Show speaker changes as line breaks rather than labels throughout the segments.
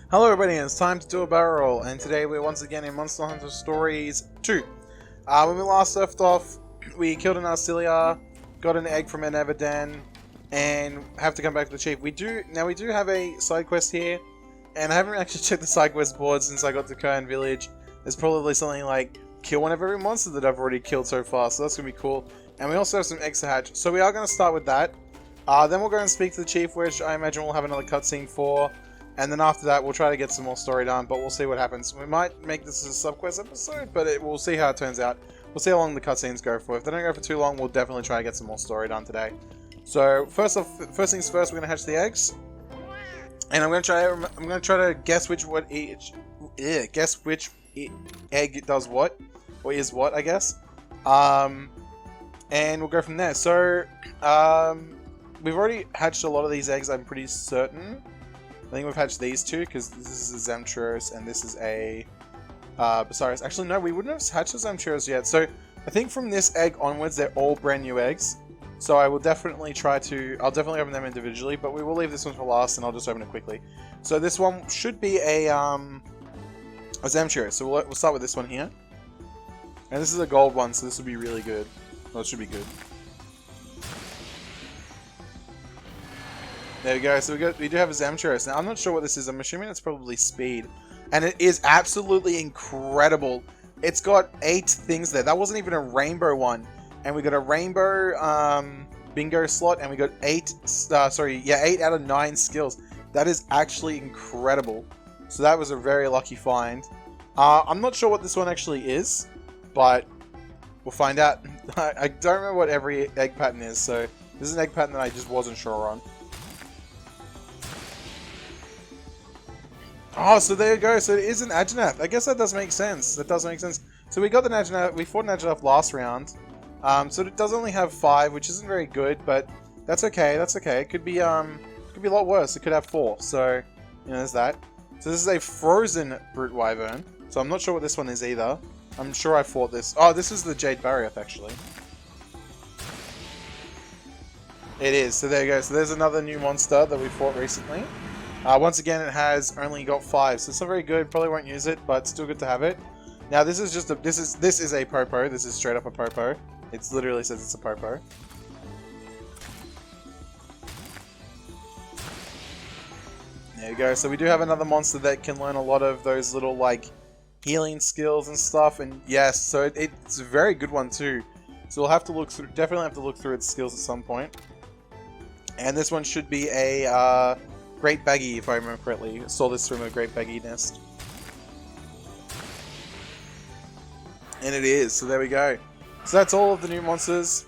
Hello everybody, and it's time to do a barrel roll, and today we're once again in Monster Hunter Stories 2. When we last left off, we killed an Arcelia, got an egg from an Everden, and have to come back to the chief. We do have a side quest here, and I haven't actually checked the side quest board since I got to Kern Village. There's probably something like kill one of every monster that I've already killed so far, so that's gonna be cool. And we also have some eggs to hatch, so we are gonna start with that. Then we'll go and speak to the chief, which I imagine we'll have another cutscene for. And then after that, we'll try to get some more story done, but we'll see what happens. We might make this a sub-quest episode, but we'll see how it turns out. We'll see how long the cutscenes go for. If they don't go for too long, we'll definitely try to get some more story done today. So first things first, we're gonna hatch the eggs, and I'm gonna try to guess which egg does what, or is what, I guess. And we'll go from there. So we've already hatched a lot of these eggs, I'm pretty certain. I think we've hatched these two, because this is a Zamchuros and this is a Basarius. Actually, no, we wouldn't have hatched the Zamchuros yet. So I think from this egg onwards, they're all brand new eggs. So I will definitely I'll definitely open them individually, but we will leave this one for last, and I'll just open it quickly. So this one should be a Zamchuros. So we'll start with this one here. And this is a gold one, so this will be really good. Well, it should be good. There we go, so we do have a Zamchuros. Now, I'm not sure what this is. I'm assuming it's probably speed. And it is absolutely incredible. It's got 8 things there. That wasn't even a rainbow one. And we got a rainbow bingo slot, and we got 8 out of 9 skills. That is actually incredible. So that was a very lucky find. I'm not sure what this one actually is, but we'll find out. I don't remember what every egg pattern is, so this is an egg pattern that I just wasn't sure on. Oh, so there you go. So it is an Ajanath. I guess that does make sense. That does make sense. So we got the Ajanath. We fought an Ajanath last round. So it does only have 5, which isn't very good, but that's okay. That's okay. It could be a lot worse. It could have 4. So there's that. So this is a frozen brute wyvern. So I'm not sure what this one is either. I'm sure I fought this. Oh, this is the Jade Barrier, actually. It is. So there you go. So there's another new monster that we fought recently. Once again, it has only got 5, so it's not very good. Probably won't use it, but still good to have it. Now, this is just this is a Popo. This is straight up a Popo. It literally says it's a Popo. There you go. So we do have another monster that can learn a lot of those little like healing skills and stuff. And yes, so it's a very good one too. So we'll have to look through. Definitely have to look through its skills at some point. And this one should be a Great Baggy, if I remember correctly. I saw this from a Great Baggy nest. And it is, so there we go. So that's all of the new monsters.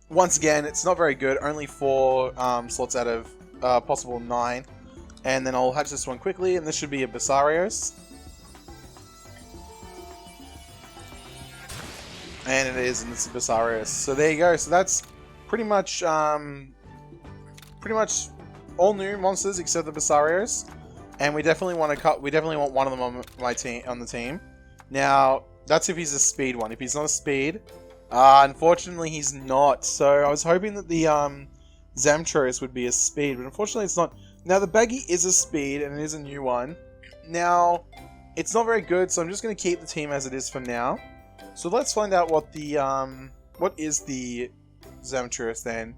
Once again, it's not very good. Only 4 slots out of possible 9. And then I'll hatch this one quickly, and this should be a Basarios. And it is, and it's a Basarios. So there you go. So that's pretty much all new monsters except the Basarios, and we definitely want one of them on the team. Now, that's if he's a speed one. If he's not a speed, unfortunately he's not. So I was hoping that the Zamchuros would be a speed, but unfortunately it's not. Now the Baggy is a speed, and it is a new one. Now, it's not very good, so I'm just going to keep the team as it is for now. So let's find out what is the Zamchuros then.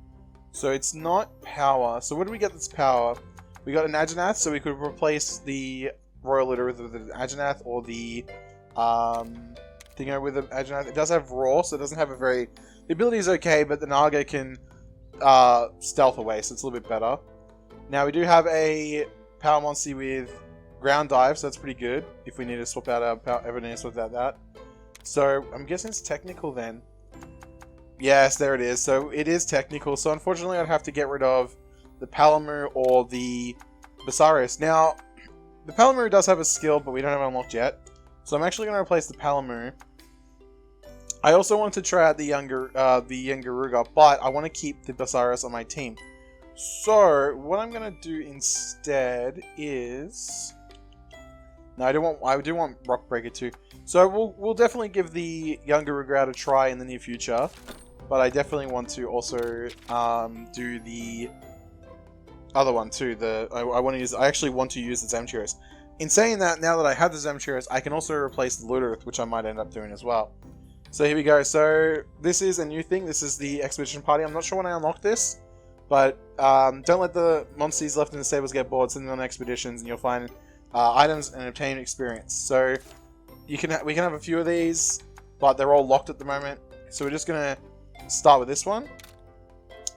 So it's not power. So where do we get this power? We got an Ajanath, so we could replace the Royal Litter with an Ajanath, or the Dingo with an Ajanath. It does have Raw, so it doesn't have the ability is okay, but the Naga can stealth away, so it's a little bit better. Now we do have a Power Monster with Ground Dive, so that's pretty good if we need to swap out our power, ever need to swap out that. So I'm guessing it's technical then. Yes, there it is. So it is technical. So unfortunately, I'd have to get rid of the Palamu or the Basarios. Now, the Palamu does have a skill, but we don't have it unlocked yet. So I'm actually going to replace the Palamu. I also want to try out the Yangaruga, but I want to keep the Basarios on my team. So what I'm going to do instead is... No, I do want Rock Breaker too. So we'll definitely give the Yangaruga a try in the near future. But I definitely want to also do the other one too. I want to use. I actually want to use the Zemturos. In saying that, now that I have the Zemturos, I can also replace the Ludorith, which I might end up doing as well. So here we go. So this is a new thing. This is the Expedition Party. I'm not sure when I unlock this, but don't let the monsters left in the stables get bored. Send them on expeditions, and you'll find items and obtain experience. So we can have a few of these, but they're all locked at the moment. So we're just gonna start with this one,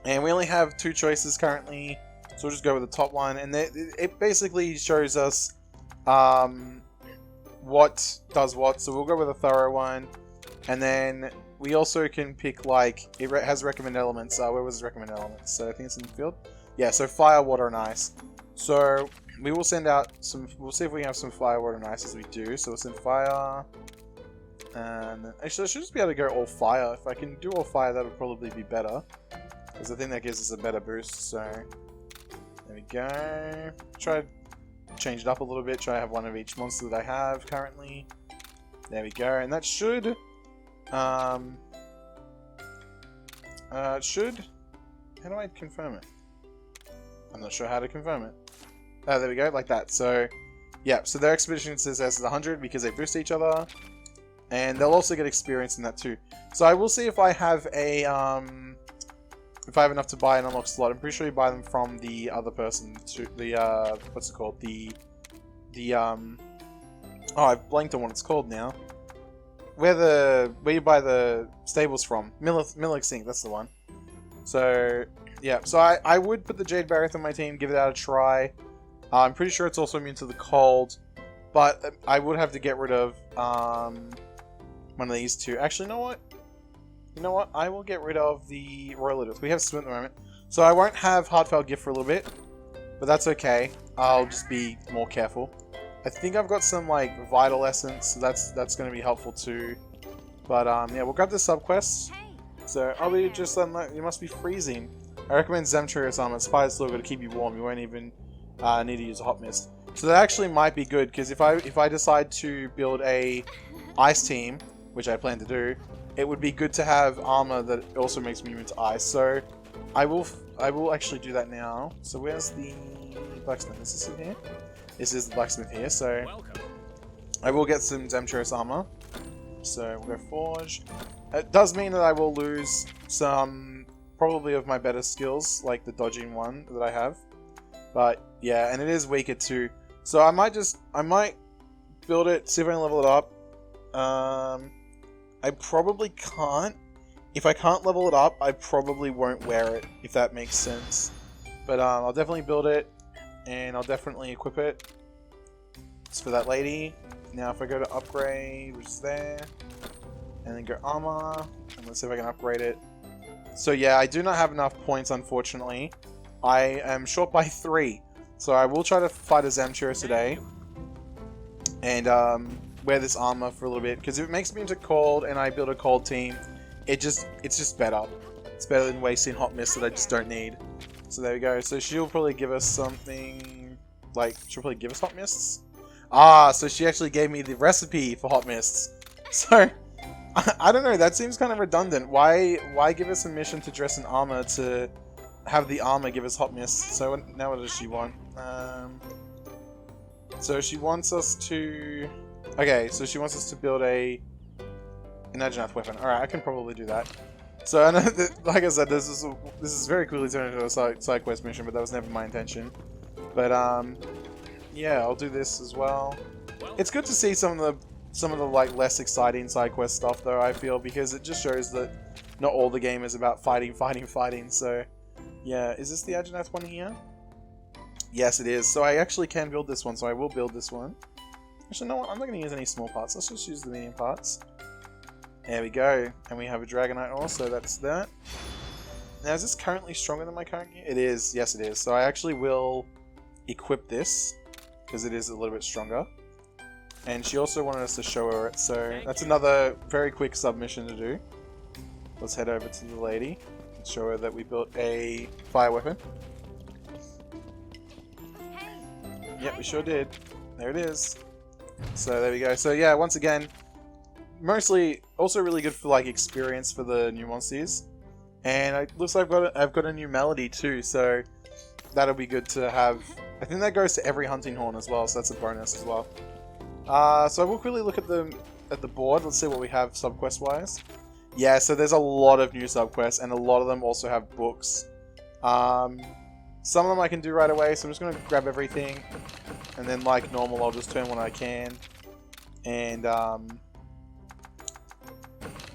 and we only have 2 choices currently. So we'll just go with the top one, and it basically shows us what does what. So we'll go with a thorough one, and then we also can pick, like, it has recommend elements. Where was recommend elements? So I think it's in the field. Yeah, so fire, water, and ice. So we will send out some. We'll see if we have some fire, water, and ice as we do. So we'll send fire, and then, actually I should just be able to go all fire. If I can do all fire, that would probably be better, because I think that gives us a better boost. So there we go. Try to change it up a little bit. Try to have one of each monster that I have currently. There we go, and that should should. How do I confirm it? I'm not sure how to confirm it. There we go, like that. So yeah, so their expedition success is 100 because they boost each other, and they'll also get experience in that too. So I will see if I have a if I have enough to buy an unlock slot. I'm pretty sure you buy them from the other person to the what's it called? The oh, I've blanked on what it's called now. Where you buy the stables from. Milix Inc., that's the one. So yeah, so I would put the Jade Barrier on my team, give it out a try. I'm pretty sure it's also immune to the cold, but I would have to get rid of one of these two. Actually, you know what? I will get rid of the Royal Ludorith. We have swim at the moment, so I won't have Heartfelt Gift for a little bit, but that's okay. I'll just be more careful. I think I've got some, like, Vital Essence, so that's going to be helpful too. But yeah, we'll grab the subquest. So I'll be just you must be freezing. I recommend Zemturos armor. Spider's logo to keep you warm. You won't even need to use a hot mist. So that actually might be good, because if I decide to build a ice team, which I plan to do, it would be good to have armor that also makes me immune to ice. So I will actually do that now. So where's the blacksmith? Is this in here? This is the blacksmith here. So I will get some Zemturos armor. So we'll go forge. It does mean that I will lose some probably of my better skills, like the dodging one that I have. But yeah, and it is weaker too. So I might build it, see if I can level it up. I probably can't. If I can't level it up, I probably won't wear it, if that makes sense. But I'll definitely build it, and I'll definitely equip it. It's for that lady. Now if I go to upgrade, which is there, and then go armor, and let's see if I can upgrade it. So yeah, I do not have enough points, unfortunately. I am short by 3, so I will try to fight a Zemturos today, and wear this armor for a little bit, because if it makes me into cold and I build a cold team, it's just better. It's better than wasting hot mist that I just don't need. So there we go. So she'll probably give us something, like, she'll probably give us hot mists. Ah, so she actually gave me the recipe for hot mists. So I don't know, that seems kind of redundant. Why give us a mission to dress in armor to have the armor give us hot mists? So now what does she want? So she wants us to... Okay, so she wants us to build an Aginath weapon. Alright, I can probably do that. So, I know that, like I said, this is very quickly turned into a side quest mission, but that was never my intention. But, yeah, I'll do this as well. It's good to see some of the like less exciting side quest stuff, though, I feel, because it just shows that not all the game is about fighting. So, yeah, is this the Aginath one here? Yes, it is. So I actually can build this one, so I will build this one. Actually, no, I'm not going to use any small parts. Let's just use the medium parts. There we go. And we have a Dragonite ore, so that's that. Now, is this currently stronger than my current gear? It is. Yes, it is. So I actually will equip this, because it is a little bit stronger. And she also wanted us to show her it, so that's another very quick submission to do. Let's head over to the lady and show her that we built a fire weapon. Yep, we sure did. There it is. So there we go. So yeah, once again, mostly also really good for like experience for the new monsters, and it looks like I've got a new melody too. So that'll be good to have. I think that goes to every hunting horn as well, so that's a bonus as well. So we'll quickly look at the board. Let's see what we have subquest wise. Yeah, so there's a lot of new subquests, and a lot of them also have books. Some of them I can do right away, so I'm just gonna grab everything, and then like normal, I'll just turn when I can, and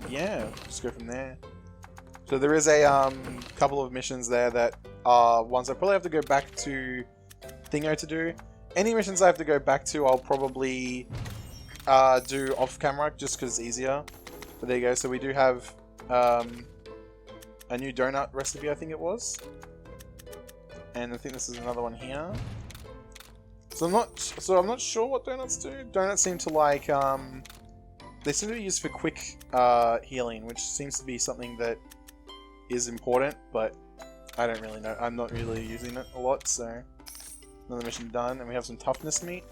yeah, just go from there. So there is a couple of missions there that are ones I probably have to go back to Thingo to do. Any missions I have to go back to, I'll probably do off camera just because it's easier. But there you go. So we do have a new donut recipe, I think it was, and I think this is another one here. So I'm not sure what donuts do. Donuts seem to like they seem to be used for quick healing, which seems to be something that is important, but I don't really know. I'm not really using it a lot, so another mission done, and we have some toughness meat.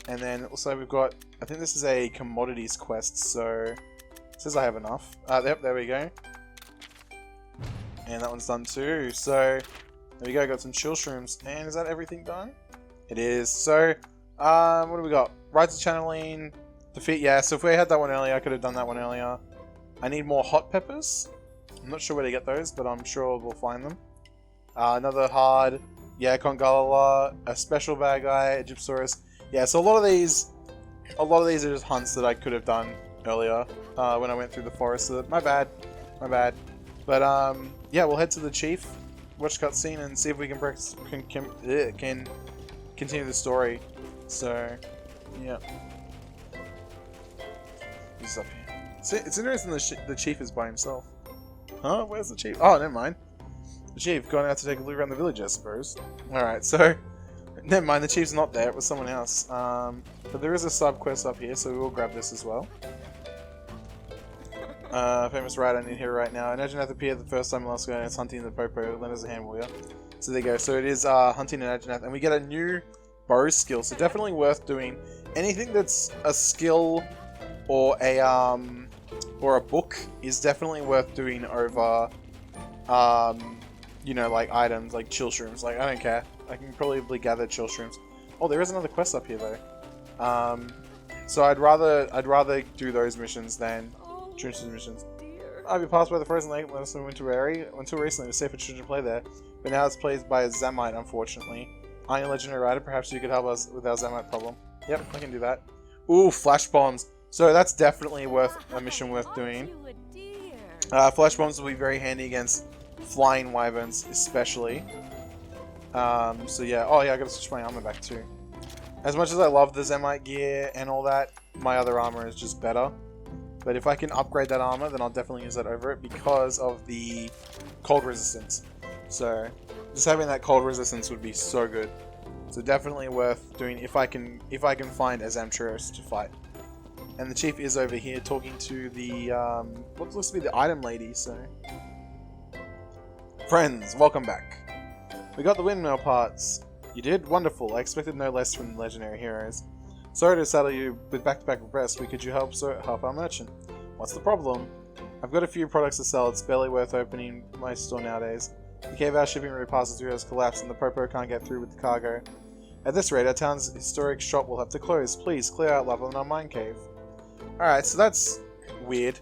And then also we've got, I think this is a commodities quest, so it says I have enough. Yep, there we go. And that one's done too. So there we go, got some chill shrooms. And is that everything done? It is. So what do we got? Ride to channeling, defeat, yeah, so if we had that one earlier, I could have done that one earlier. I need more hot peppers. I'm not sure where to get those, but I'm sure we'll find them. Another hard, yeah, Congalala, a special bad guy, a Gypsaurus. Yeah, so a lot of these are just hunts that I could have done earlier when I went through the forest. So my bad. But yeah, we'll head to the chief, watch cutscene, and see if we can continue the story. So yeah, he's up here. It's interesting the chief is by himself. Huh? Where's the chief? Oh, never mind. The chief gone out to take a look around the village, I suppose. Alright, so never mind, the chief's not there, it was someone else. But there is a sub quest up here, so we will grab this as well. Famous ride I need here right now. Ageneth appeared the first time last ago, and it's hunting the Popo, lend us a hand, warrior. So there you go, so it is hunting an Ageneth, and we get a new bow skill, so definitely worth doing. Anything that's a skill or a book is definitely worth doing over, you know, like items like chill shrooms. Like, I don't care. I can probably gather chill shrooms. Oh, there is another quest up here though. So I'd rather do those missions than Trinity missions. I've been passed by the frozen lake, let us know Winter until recently it was safe for children to play there, but now it's played by a Zamite, unfortunately. Aren't you a legendary rider? Perhaps you could help us with our Zamite problem. Yep, I can do that. Ooh, flash bombs. So that's definitely a mission worth doing. Flash bombs will be very handy against flying wyverns, especially. So yeah, oh yeah, I gotta switch my armor back too. As much as I love the Zemite gear and all that, my other armor is just better. But if I can upgrade that armor, then I'll definitely use that over it because of the cold resistance. So just having that cold resistance would be so good. So definitely worth doing if I can find a Zamchuros to fight. And the chief is over here talking to the what looks to be the item lady. So friends, welcome back. We got the windmill parts. You did? Wonderful. I expected no less from the legendary heroes. Sorry to saddle you with back-to-back requests, but could you help our merchant? What's the problem? I've got a few products to sell. It's barely worth opening my store nowadays. The cave our shipping route passes through has collapsed and the Popo can't get through with the cargo. At this rate, our town's historic shop will have to close. Please, clear out lava in our mine cave. Alright, so that's weird.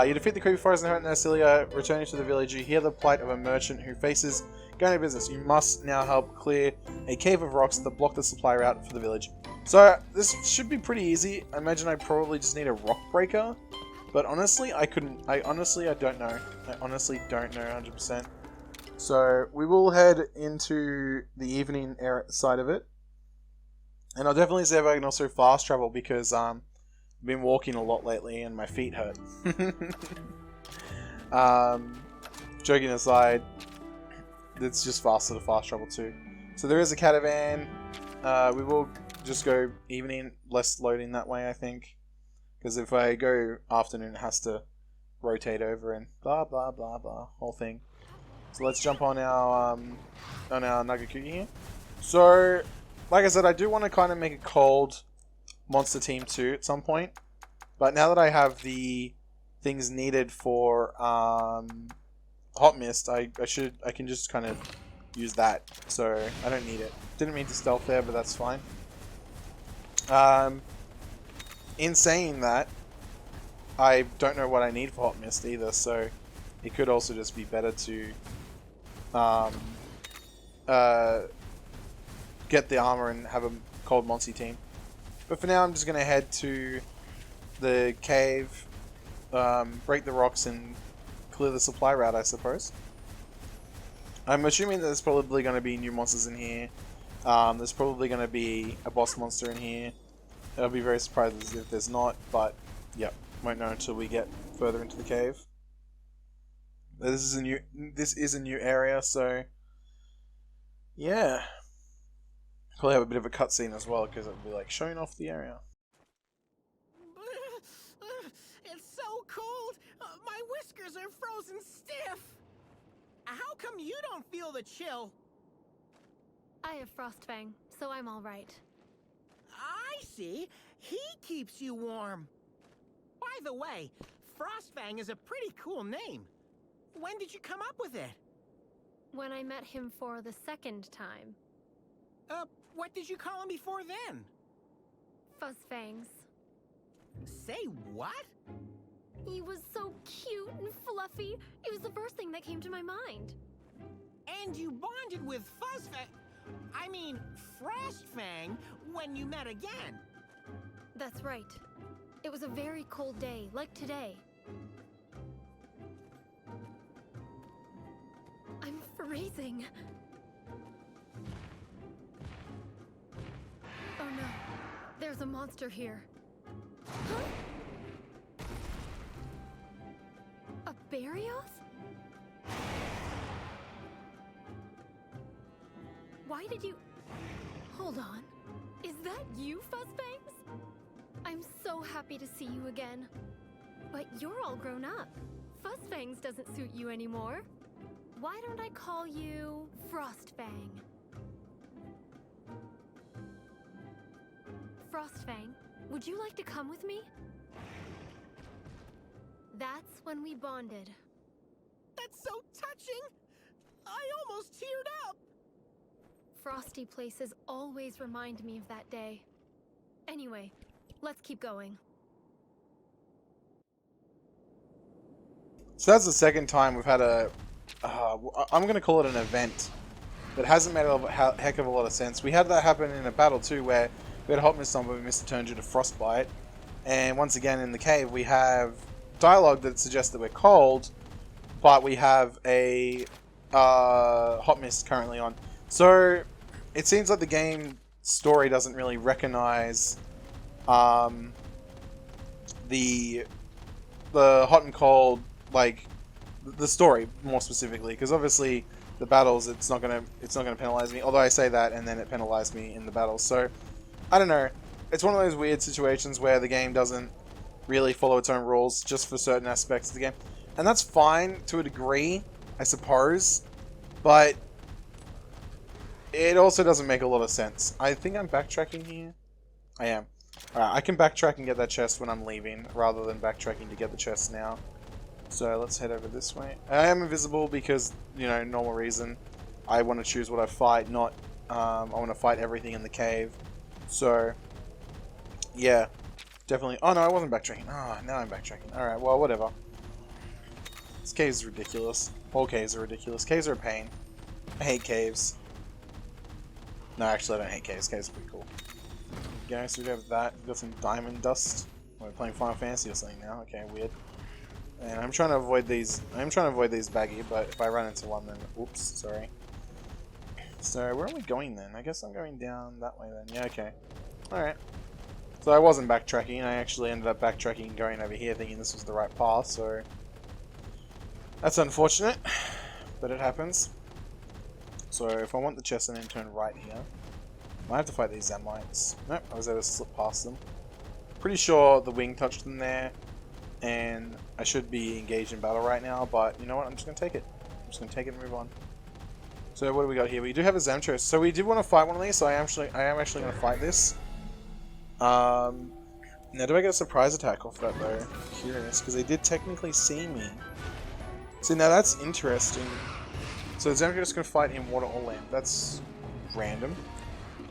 You defeat the creepy forest and Narcilia, returning to the village. You hear the plight of a merchant who faces going to business. You must now help clear a cave of rocks that block the supply route for the village. So this should be pretty easy. I imagine I probably just need a rock breaker, but honestly, I don't know. I honestly don't know 100%. So we will head into the evening side of it, and I'll definitely see if I can also fast travel because I've been walking a lot lately and my feet hurt. Joking aside, it's just faster to fast travel too. So there is a caravan. We will just go evening, less loading that way, I think. Because if I go afternoon, it has to rotate over and blah blah blah blah, whole thing. So let's jump on our Nagakugi here. So, like I said, I do want to kind of make a cold monster team too at some point. But now that I have the things needed for hot mist, I can just kind of use that. So I don't need it. Didn't mean to stealth there, but that's fine. In saying that, I don't know what I need for Hot Mist either, so it could also just be better to get the armor and have a cold Monty team. But for now, I'm just going to head to the cave, break the rocks, and clear the supply route, I suppose. I'm assuming that there's probably going to be new monsters in here. There's probably going to be a boss monster in here. I'll be very surprised if there's not, but yep, won't know until we get further into the cave. This is a new area, so yeah. Probably have a bit of a cutscene as well, because it'll be like showing off the area.
It's so cold! My whiskers are frozen stiff! How come you don't feel the chill?
I have Frostfang, so I'm alright.
I see! He keeps you warm! By the way, Frostfang is a pretty cool name. When did you come up with it?
When I met him for the second time.
What did you call him before then?
Fuzzfangs.
Say what?
He was so cute and fluffy. It was the first thing that came to my mind.
And you bonded with Frostfang when you met again.
That's right. It was a very cold day, like today. I'm freezing. Oh no, there's a monster here. Huh? A Barrios? Why did you... Hold on. Is that you, Fuzzfangs? I'm so happy to see you again. But you're all grown up. Fuzzfangs doesn't suit you anymore. Why don't I call you Frostfang? Frostfang, would you like to come with me? That's when we bonded.
That's so touching! I almost teared up!
Frosty places always remind me of that day. Anyway, let's keep going.
So that's the second time we've had a... I'm going to call it an event. That hasn't made a heck of a lot of sense. We had that happen in a battle too, where we had a Hot Mist on, but we missed a turn due to Frostbite. And once again in the cave, we have dialogue that suggests that we're cold, but we have a Hot Mist currently on. So it seems like the game story doesn't really recognize the hot and cold, like the story more specifically, because obviously the battles it's not gonna penalize me. Although I say that and then it penalized me in the battles. So I don't know. It's one of those weird situations where the game doesn't really follow its own rules just for certain aspects of the game, and that's fine to a degree, I suppose. But it also doesn't make a lot of sense. I think I'm backtracking here. I am. Alright, I can backtrack and get that chest when I'm leaving, rather than backtracking to get the chest now. So let's head over this way. I am invisible because, you know, normal reason. I want to choose what I fight, not... I want to fight everything in the cave. So, yeah. Definitely... Oh no, I wasn't backtracking. Ah, now I'm backtracking. Alright, well, whatever. This cave is ridiculous. All caves are ridiculous. Caves are a pain. I hate caves. No, actually, I don't hate caves. Caves are pretty cool. Okay, so we have that. We've got some diamond dust. We're playing Final Fantasy or something now. Okay, weird. And I'm trying to avoid these. Baggy, but if I run into one, then oops, sorry. So where are we going then? I guess I'm going down that way then. Yeah, okay. All right. So I wasn't backtracking. I actually ended up backtracking and going over here, thinking this was the right path. So that's unfortunate, but it happens. So if I want the chest, I need to turn right here. I have to fight these Zamites. Nope, I was able to slip past them. Pretty sure the wing touched them there, and I should be engaged in battle right now, but you know what, I'm just going to take it. I'm just going to take it and move on. So what do we got here? We do have a Zamtress. So we did want to fight one of these, so I am actually going to fight this. Now do I get a surprise attack off that though? I'm curious, because they did technically see me. See, now that's interesting. So the Zamtriotus can fight in water or land. That's random.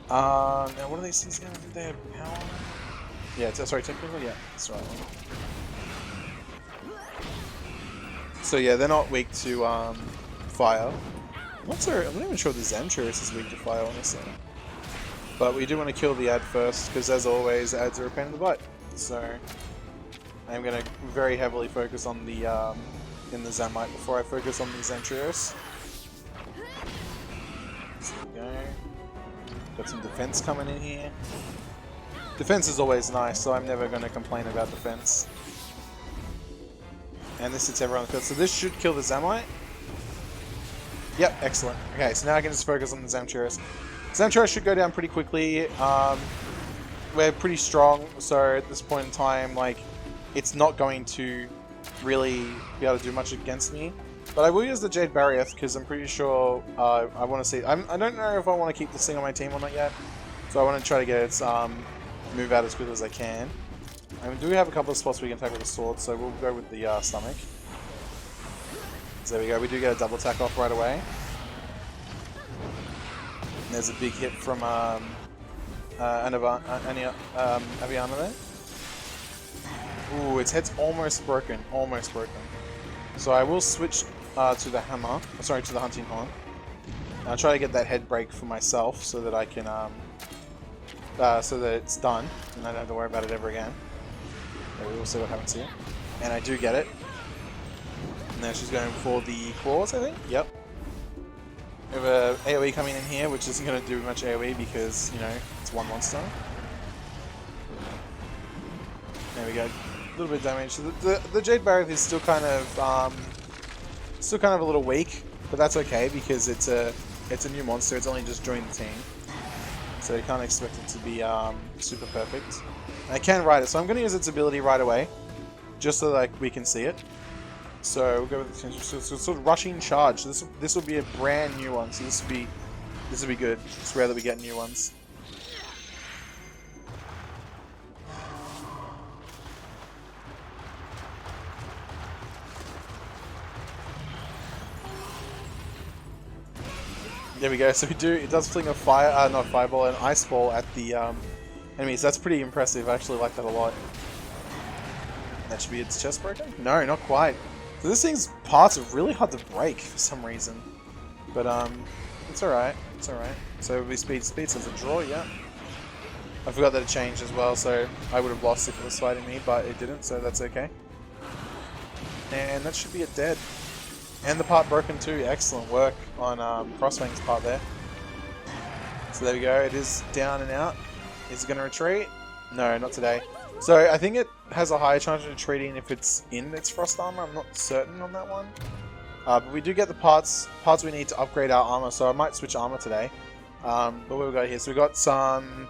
Now what are these things going to do? They have power? Yeah, sorry, technically, yeah, that's right. So yeah, they're not weak to fire. I'm not even sure the Zamtriotus is weak to fire, honestly. But we do want to kill the ad first, because as always, ads are a pain in the butt. So I'm going to very heavily focus on the in the Zamite before I focus on the Zamtriotus. So there we go. Got some defense coming in here. Defense is always nice, so I'm never going to complain about defense. And this hits everyone on the field. So this should kill the Zamite. Yep, excellent. Okay, so now I can just focus on the Zamtriotus. Zamtriotus should go down pretty quickly. We're pretty strong, so at this point in time, like, it's not going to really be able to do much against me. But I will use the Jade Barrier because I'm pretty sure I want to see. I don't know if I want to keep this thing on my team or not yet, so I want to try to get its move out as quickly as I can. And we do have a couple of spots we can attack with the sword, so we'll go with the stomach. So there we go. We do get a double attack off right away. And there's a big hit from Aviana there. Ooh, its head's almost broken. Almost broken. So I will switch to the hammer. Sorry, to the hunting horn. And I'll try to get that head break for myself so that I can, so that it's done and I don't have to worry about it ever again. Okay, we'll see what happens here. And I do get it. And now she's going for the claws, I think. Yep. We have a AoE coming in here, which isn't going to do much AoE because, you know, it's one monster. There we go. A little bit of damage. The Jade Barrier is still kind of a little weak, but that's okay because it's a new monster. It's only just joined the team, so you can't expect it to be super perfect. And I can ride it, so I'm going to use its ability right away, just so that we can see it. So we'll go with the sort of rushing charge. This will be a brand new one, so this will be good. It's rare that we get new ones. There we go. So it does fling a not a fireball, an ice ball at the enemies. That's pretty impressive. I actually like that a lot. That should be its chest broken? No, not quite. So this thing's parts are really hard to break for some reason. But it's alright. It's alright. So we speed says a draw, yeah. I forgot that it changed as well, so I would have lost if it was fighting me, but it didn't, so that's okay. And that should be it dead. And the part broken too. Excellent work on Crossfang's part there. So there we go. It is down and out. Is it going to retreat? No, not today. So I think it has a higher chance of retreating if it's in its frost armor. I'm not certain on that one. But we do get the parts we need to upgrade our armor, so I might switch armor today. But what we got here? So we got some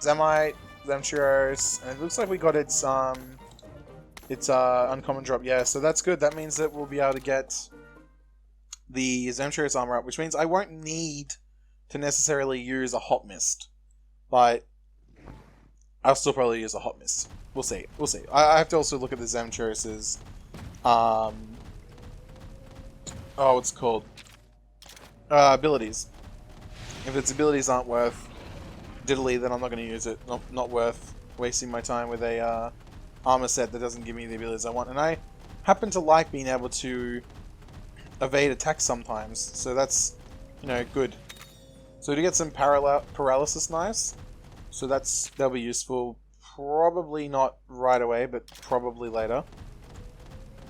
Zamite, Zamtriotus, and it looks like we got its uncommon drop. Yeah, so that's good. That means that we'll be able to get the Zamtriotus armor up, which means I won't need to necessarily use a hot mist, but I'll still probably use a hot mist. We'll see. We'll see. I have to also look at the Zamtriotus's what's it called? Abilities. If its abilities aren't worth diddly, then I'm not going to use it. Not worth wasting my time with a armor set that doesn't give me the abilities I want. And I happen to like being able to evade attacks sometimes, so that's, you know, good. So to get some paralysis knives, so that'll be useful. Probably not right away, but probably later.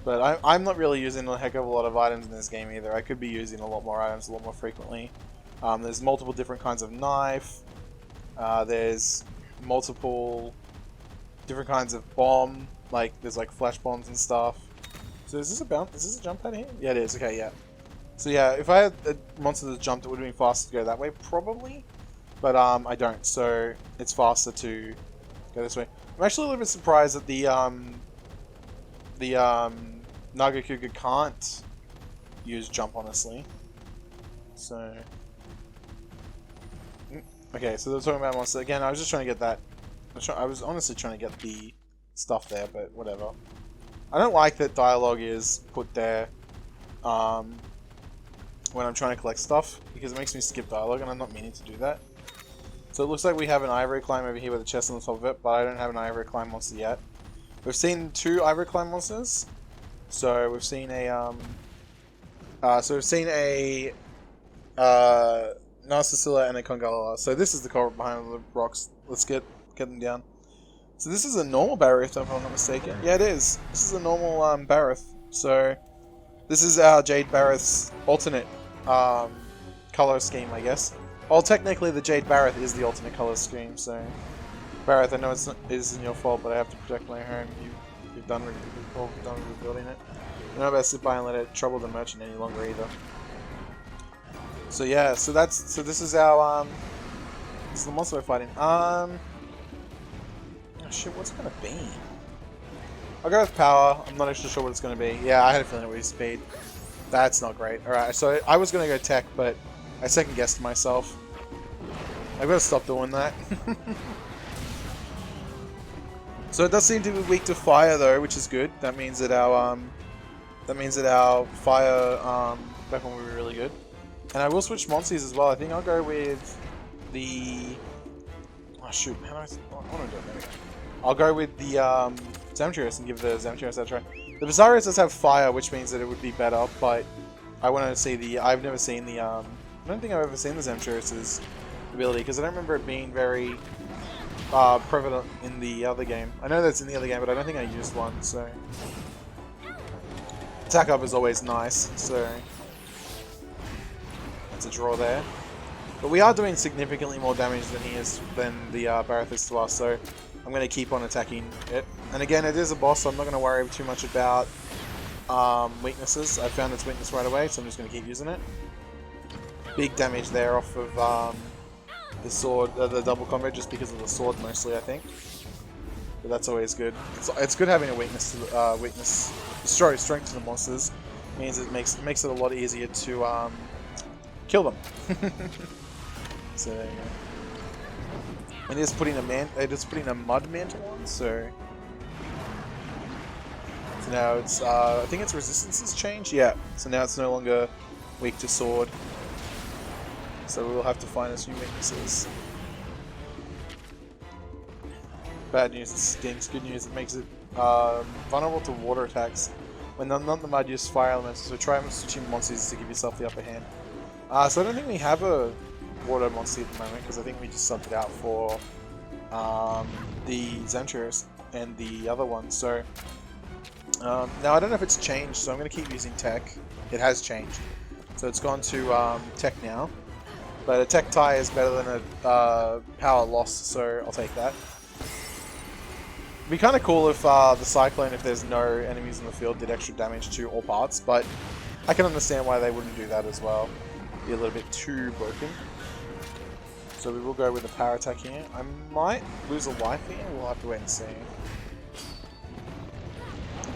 But I'm not really using a heck of a lot of items in this game either. I could be using a lot more items a lot more frequently. There's multiple different kinds of knife. There's multiple different kinds of bomb. Like there's like flash bombs and stuff. So is this a jump pad here? Yeah, it is. Okay, yeah. So yeah, if I had a monster that jumped, it would have been faster to go that way, probably. But I don't, so it's faster to go this way. I'm actually a little bit surprised that the Nagakuga can't use jump, honestly. So okay, so they're talking about monster again. I was just trying to get that. I was honestly trying to get the stuff there, but whatever. I don't like that dialogue is put there. when I'm trying to collect stuff, because it makes me skip dialogue, and I'm not meaning to do that. So it looks like we have an ivory climb over here with a chest on the top of it, but I don't have an ivory climb monster yet. We've seen 2 ivory climb monsters. So we've seen a Narcissilla and a Congalala. So this is the culprit behind the rocks. Let's get them down. So this is a normal Barith, if I'm not mistaken. Yeah, it is. This is a normal Barith. So this is our Jade Barith's alternate color scheme, I guess. Well, technically the Jade Barith is the alternate color scheme. So Barith, I know it isn't your fault, but I have to protect my home. You've done rebuilding it. I'm not about to sit by and let it trouble the merchant any longer either. So yeah, so this is our this is the monster we're fighting. Oh shit, what's it gonna be? I'll go with power. I'm not actually sure what it's gonna be. Yeah, I had a feeling it would be speed. That's not great. Alright, so I was gonna go tech, but I second guessed myself. I've got to stop doing that. So it does seem to be weak to fire though, which is good. That means that our fire weapon will be really good. And I will switch monsters as well. I think I'll go with the... Oh shoot, how do I want to do it? There we go. I'll go with the Zamtrius and give the Zamtrius that try. The Visarius does have fire, which means that it would be better, but I want to see the... I've never seen the... I don't think I've ever seen the Zamtrius' ability, because I don't remember it being very prevalent in the other game. I know that's in the other game, but I don't think I used one, so... Attack up is always nice, so... That's a draw there. But we are doing significantly more damage than the Barith is to us, so I'm going to keep on attacking it. And again, it is a boss, so I'm not going to worry too much about weaknesses. I found its weakness right away, so I'm just going to keep using it. Big damage there off of the sword, the double combo, just because of the sword mostly, I think. But that's always good. It's good having a weakness to strength to the monsters. It means it makes it a lot easier to kill them. So there you go. And it is putting a mud mantle on, so now it's I think its resistance has changed. Yeah, so now it's no longer weak to sword. So we'll have to find its new weaknesses. Bad news, it stinks. Good news, it makes it vulnerable to water attacks. When none of the mud use fire elements, so try switching monsters to give yourself the upper hand. So I don't think we have a water monster at the moment, because I think we just subbed it out for the Zamtrius and the other one. So now I don't know if it's changed, so I'm going to keep using tech. It has changed. So it's gone to tech now. But a tech tie is better than a power loss, so I'll take that. It'd be kind of cool if the Cyclone, if there's no enemies in the field, did extra damage to all parts, but I can understand why they wouldn't do that as well. Be a little bit too broken. So we will go with the power attack here. I might lose a life here, we'll have to wait and see.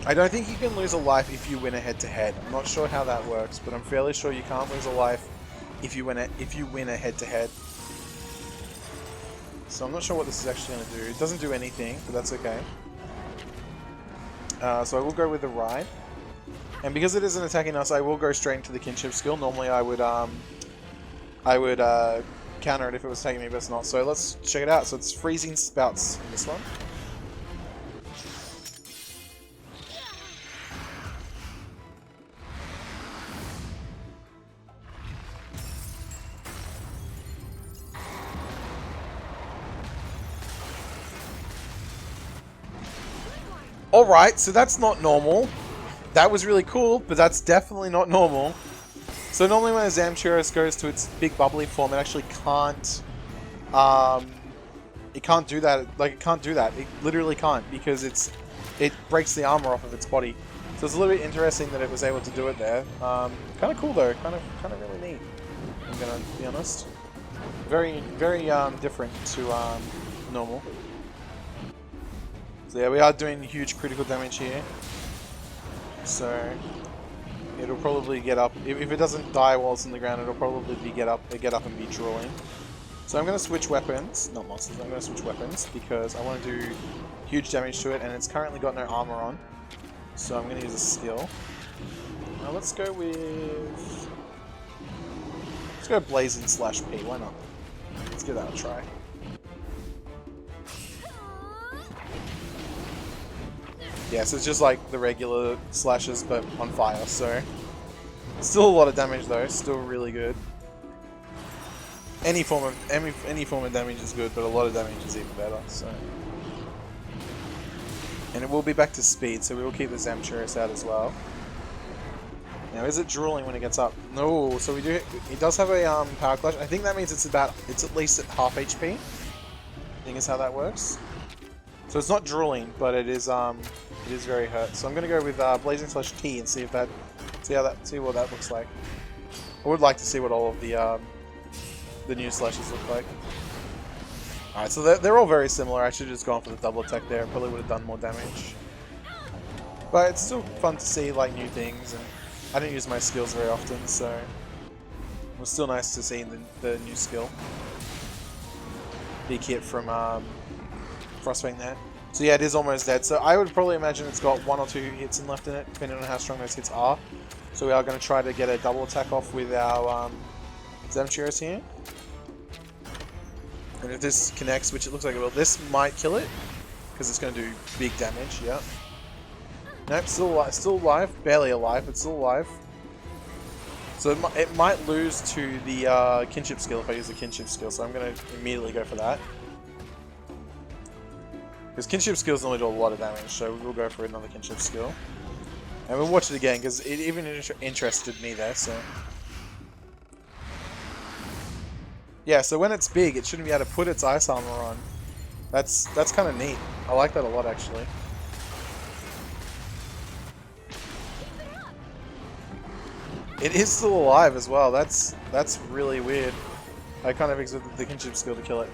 I don't think you can lose a life if you win a head-to-head. I'm not sure how that works, but I'm fairly sure you can't lose a life if you win a head-to-head. So I'm not sure what this is actually going to do. It doesn't do anything, but that's okay. So I will go with the ride. And because it isn't attacking us, I will go straight into the kinship skill. Normally I would counter it if it was attacking me, but it's not. So let's check it out. So it's freezing spouts in this one. Alright, so that's not normal. That was really cool, but that's definitely not normal. So normally when a Zamtrius goes to its big bubbly form, it actually can't... it can't do that. Like, it can't do that. It literally can't, because it breaks the armor off of its body. So it's a little bit interesting that it was able to do it there. Kind of cool though. Kind of really neat. I'm gonna be honest. Very different to normal. So yeah, we are doing huge critical damage here. So it'll probably get up. If it doesn't die while it's on the ground, it'll probably get up and be drawing. So I'm going to switch weapons, not monsters. I'm going to switch weapons because I want to do huge damage to it, and it's currently got no armor on. So I'm going to use a skill. Now let's go with Let's go Blazing slash P, why not? Let's give that a try. Yeah, so it's just like the regular slashes, but on fire, so... Still a lot of damage though, still really good. Any form of damage is good, but a lot of damage is even better, so... And it will be back to speed, so we will keep the Zamchurus out as well. Now, is it drooling when it gets up? No, so we do. It does have a power clutch. I think that means it's at least at half HP. I think is how that works. So it's not drooling, but it is very hurt. So I'm gonna go with Blazing slash T and see what that looks like. I would like to see what all of the new slashes look like. Alright, so they're all very similar. I should have just gone for the double attack there. Probably would have done more damage. But it's still fun to see like new things, and I don't use my skills very often, so it was still nice to see the new skill. Big hit from Frostfang there. So yeah, it is almost dead. So I would probably imagine it's got 1 or 2 hits left in it, depending on how strong those hits are. So we are going to try to get a double attack off with our Zamchurus here. And if this connects, which it looks like it will, this might kill it, because it's going to do big damage, yeah. Nope, still alive, barely alive, but still alive. So it might lose to the kinship skill if I use the kinship skill, so I'm going to immediately go for that. Because kinship skills normally do a lot of damage, so we'll go for another kinship skill. And we'll watch it again, because it even interested me there, so... Yeah, so when it's big, it shouldn't be able to put its ice armor on. That's kind of neat. I like that a lot, actually. It is still alive as well. That's really weird. I kind of expected the kinship skill to kill it.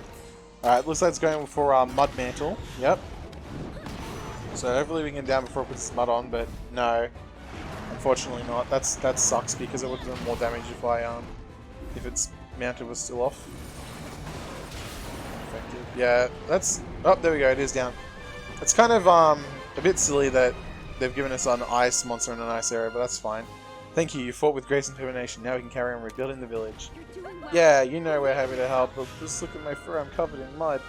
Alright, looks like it's going for Mud Mantle. Yep. So hopefully we can get down before it puts its mud on, but no. Unfortunately not. That sucks because it would have done more damage if its mounted was still off. Effective. Yeah, that's... Oh, there we go, it is down. It's kind of a bit silly that they've given us an ice monster in an ice area, but that's fine. Thank you, you fought with grace and determination. Now we can carry on rebuilding the village. Yeah, you know we're happy to help, but just look at my fur, I'm covered in mud.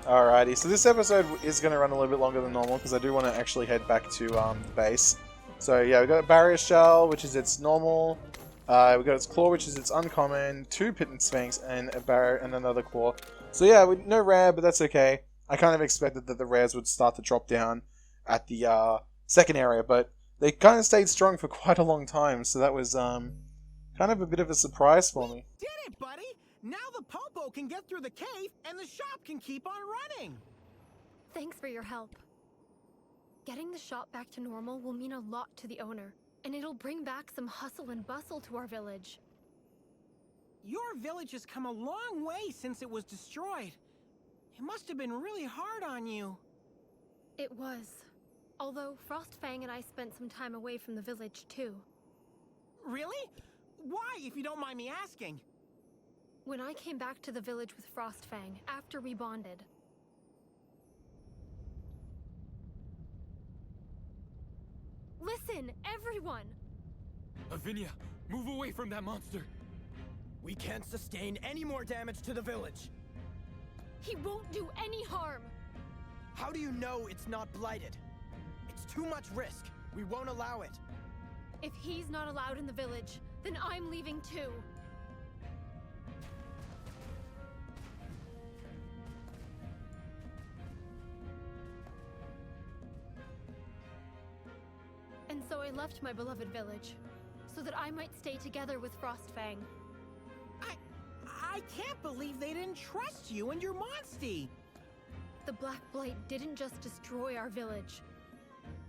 Alrighty, so this episode is going to run a little bit longer than normal, because I do want to actually head back to the base. So yeah, we've got a Barrier Shell, which is its normal. We've got its Claw, which is its uncommon, 2 Pit Sphinx, and a Barrier, and another Claw. So yeah, no rare, but that's okay. I kind of expected that the rares would start to drop down at the second area, but they kind of stayed strong for quite a long time, so that was kind of a bit of a surprise for me.
Did it, buddy! Now the Popo can get through the cave, and the shop can keep on running!
Thanks for your help. Getting the shop back to normal will mean a lot to the owner, and it'll bring back some hustle and bustle to our village.
Your village has come a long way since it was destroyed. It must have been really hard on you.
It was. Although Frostfang and I spent some time away from the village too.
Really? Why, if you don't mind me asking?
When I came back to the village with Frostfang after we bonded. Listen, everyone!
Avinia, move away from that monster!
We can't sustain any more damage to the village.
He won't do any harm!
How do you know it's not blighted? It's too much risk. We won't allow it.
If he's not allowed in the village, then I'm leaving too. And so I left my beloved village, so that I might stay together with Frostfang.
I can't believe they didn't trust you and your monstie.
The Black Blight didn't just destroy our village.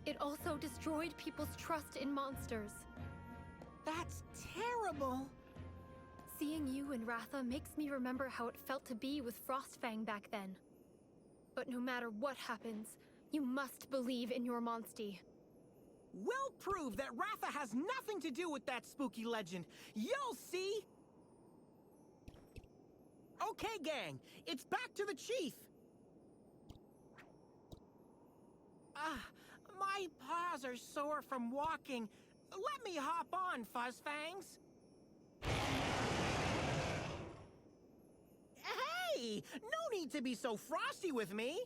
It also destroyed people's trust in monsters.
That's terrible.
Seeing you and Ratha makes me remember how it felt to be with Frostfang back then. But no matter what happens, you must believe in your monstie.
We'll prove that Ratha has nothing to do with that spooky legend. You'll see! Okay, gang, it's back to the chief. My paws are sore from walking. Let me hop on, Fuzzfangs. Hey, no need to be so frosty with me.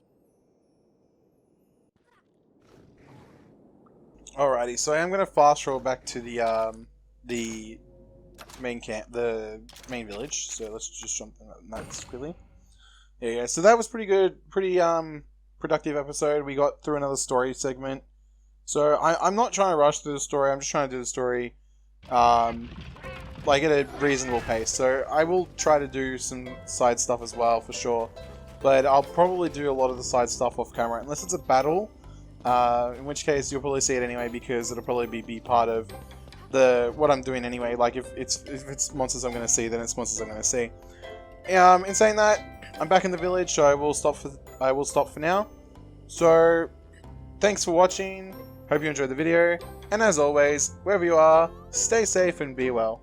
Alrighty, so I am gonna fast forward back to the main camp, the main village. So let's just jump in that quickly. There you go. So that was pretty good, pretty productive episode. We got through another story segment. So I'm not trying to rush through the story. I'm just trying to do the story, like at a reasonable pace. So I will try to do some side stuff as well for sure, but I'll probably do a lot of the side stuff off camera unless it's a battle. In which case you'll probably see it anyway because it'll probably be part of what I'm doing anyway. Like if it's monsters I'm going to see, then it's monsters I'm going to see. In saying that, I'm back in the village, so I will stop for now. So thanks for watching. Hope you enjoyed the video, and as always, wherever you are, stay safe and be well.